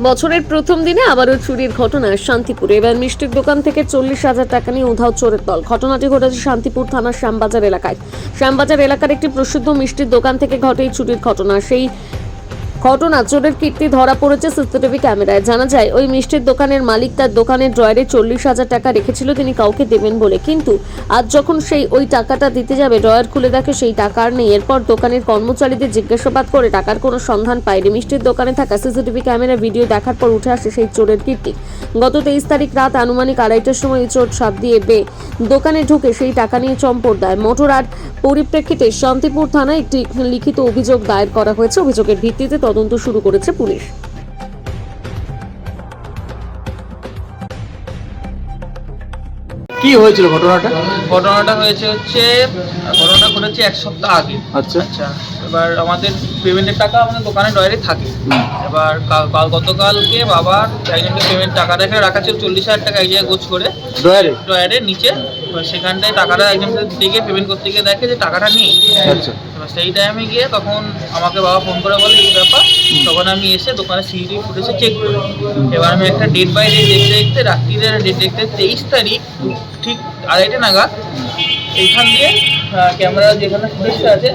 বছরের প্রথম দিনে আবারও চুরির ঘটনা শান্তিপুরে। এবার মিষ্টির দোকান থেকে 40,000 টাকা নিয়ে উধাও চোরের দল। ঘটনাটি ঘটেছে শান্তিপুর থানার শ্যামবাজার এলাকায়। শ্যামবাজার এলাকার একটি প্রসিদ্ধ মিষ্টির দোকান থেকে ঘটে এই চুরির ঘটনা। সেই ঘটনা চোরের কীর্তি ধরা পড়েছে সিসিটিভি ক্যামেরায়। জানা যায় ওই মিষ্টির দোকানের মালিক তার দোকানের ড্রয়ারে 40,000 টাকা রেখেছিল তিনি কাউকে দেবেন বলে, কিন্তু আজ যখন ওই টাকাটা দিতে যাবে ড্রয়ার খুলে দেখে সেই টাকা আর নেই। এরপর দোকানের কর্মচারীদের জিজ্ঞাসাবাদ করে টাকার কোনো সন্ধান পায়নি। মিষ্টির দোকানে থাকা সিসিটিভি ক্যামেরা ভিডিও দেখার পর উঠে আসে সেই চোরের কীর্তি। গত 23 তারিখ রাত আনুমানিক 2:30টার সময় এই চোর সাপ দিয়ে দোকানে ঢুকে সেই টাকা নিয়ে চম্পট দেয়। মোটর আর পরিপ্রেক্ষিতে শান্তিপুর থানায় একটি লিখিত অভিযোগ দায়ের করা হয়েছে। অভিযোগের ভিত্তিতে তদন্ত শুরু করেছে পুলিশ। কি হয়েছিল ঘটনাটা? ঘটনাটা ঘটেছে এক সপ্তাহ আগে। আচ্ছা। এবার আমাদের পেমেন্টের টাকা আমাদের দোকানে ডয়ারে থাকে। এবার গতকালকে বাবার একজনকে পেমেন্ট টাকা রেখে রাখা ছিল 40,000 টাকা এক জায়গায় গোছ করে ডয়ারের নিচে। সেখানটায় টাকাটা একজনকে দিকে পেমেন্ট করতে গিয়ে দেখে যে টাকাটা নেই। আচ্ছা। এবার সেই টাইমে গিয়ে তখন আমাকে বাবা ফোন করে বলে এই ব্যাপার। তখন আমি এসে দোকানে সিসিটিভি ফুটেজে চেক করি। এবার আমি একটা ডেট বাই ডেট দেখতে দেখতে রাত্রিরে ডেট দেখতে 23 তারিখ ঠিক 2:30 নাগাদ এইখান দিয়ে ক্যামেরা যেখানে ফুটেজটা আছে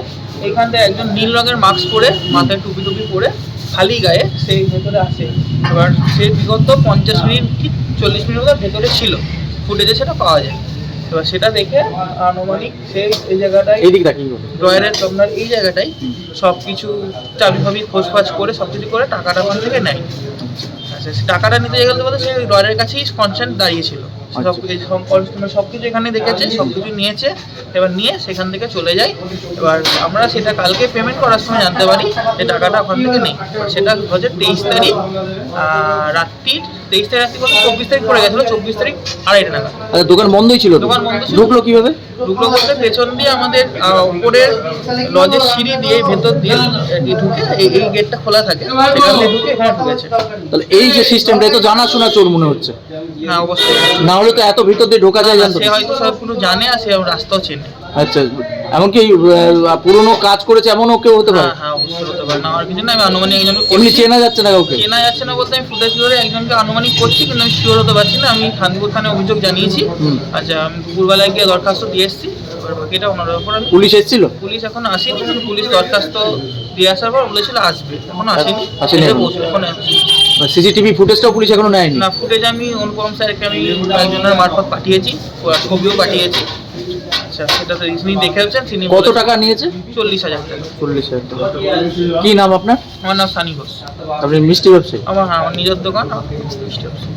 এইখান থেকে একজন নীল রঙের মাস্ক পরে মাথায় টুপি পরে খালি গায়ে সেই ভেতরে আসে। এবার সে বিগত 50 মিনিট কি 40 মিনিট মতো ভেতরে ছিল, ফুটেজে সেটা পাওয়া যায়। এবার সেটা দেখে আনুমানিক সেই এই জায়গাটায় ড্রয়ারের আপনার এই জায়গাটাই সব কিছু চাবি ফাবি খোঁজফাজ করে সব কিছু করে টাকাটা ওখান থেকে নেয়। আচ্ছা, সে টাকাটা নিতে গেলে বলতে সে ড্রয়ারের কাছেই কনস্ট্যান্ট দাঁড়িয়েছিল। সব কিছু এখানে দেখেছে, সব কিছু নিয়েছে। এবার নিয়ে সেখান থেকে চলে যায়। এবার আমরা সেটা কালকে পেমেন্ট করার সময় জানতে পারি যে টাকাটা ওখান থেকে নেই। সেটা হচ্ছে 23 তারিখ রাত্রির 23 তারিখ রাত্রি বলতে 24 তারিখ পড়ে গেছিলো। 24 তারিখ 2:30 নাগাদ। দোকান বন্ধই ছিল? দোকান বন্ধ ছিল। ঢুকলো কিভাবে? ঢুকলো বলতে পেছন দিয়ে আমাদের উপরের লজের সিঁড়ি দিয়ে ভেতর দিয়ে ঢুকে এই গেটটা খোলা থাকে, সেখান দিয়ে ঢুকে এখানে ঢুকেছে। তাহলে এই যে সিস্টেমটা তো জানাশোনা চোর মনে হচ্ছে। হ্যাঁ, অবশ্যই। না হলে তো এত ভিতর দিয়ে ঢোকা যায় জানতো। সে হয়তো সব পুরো জানে আর সে রাস্তাও চেনে। আচ্ছা, এমনকি পুরনো কাজ করেছে এমনও কেউ হতে পারে? হ্যাঁ, অবশ্যই হতে পারে। না আমার কিছু না, আমি আনুমানিক একজনকে এমনি চেনা যাচ্ছে না কাউকে? চেনা যাচ্ছে না বলতে আমি ফুটেজ ধরে একজনকে আনুমানিক করছি, কিন্তু আমি শিওর হতে পারছি না। আমি শান্তিপুর থানায় অভিযোগ জানিয়েছি। আচ্ছা, আমি দুপুরবেলায় গিয়ে দরখাস্ত দিয়ে এসেছি। এবার বাকিটা ওনার উপর। পুলিশ এসেছিল? পুলিশ এখনো আসেনি, কিন্তু পুলিশ দরখাস্ত দিয়ে আসার পর বলেছিল আসবে, এখনো আসেনি। সিসিটিভি ফুটেজটাও পুলিশ এখনো নেয়নি? না, ফুটেজ আমি অনুপম স্যারকে আমি একজনের মারফত পাঠিয়েছি, ছবিও পাঠিয়েছি। আচ্ছা, সেটা তো তিনি দেখেছেন। তিনি কত টাকা নিয়েছে? 40,000 টাকা। 40,000 টাকা। কি নাম আপনার? আমার নাম সানি ঘোষ। আপনি মিষ্টি ব্যবসায়ী? আমার নিজের দোকান, মিষ্টি ব্যবসায়ী।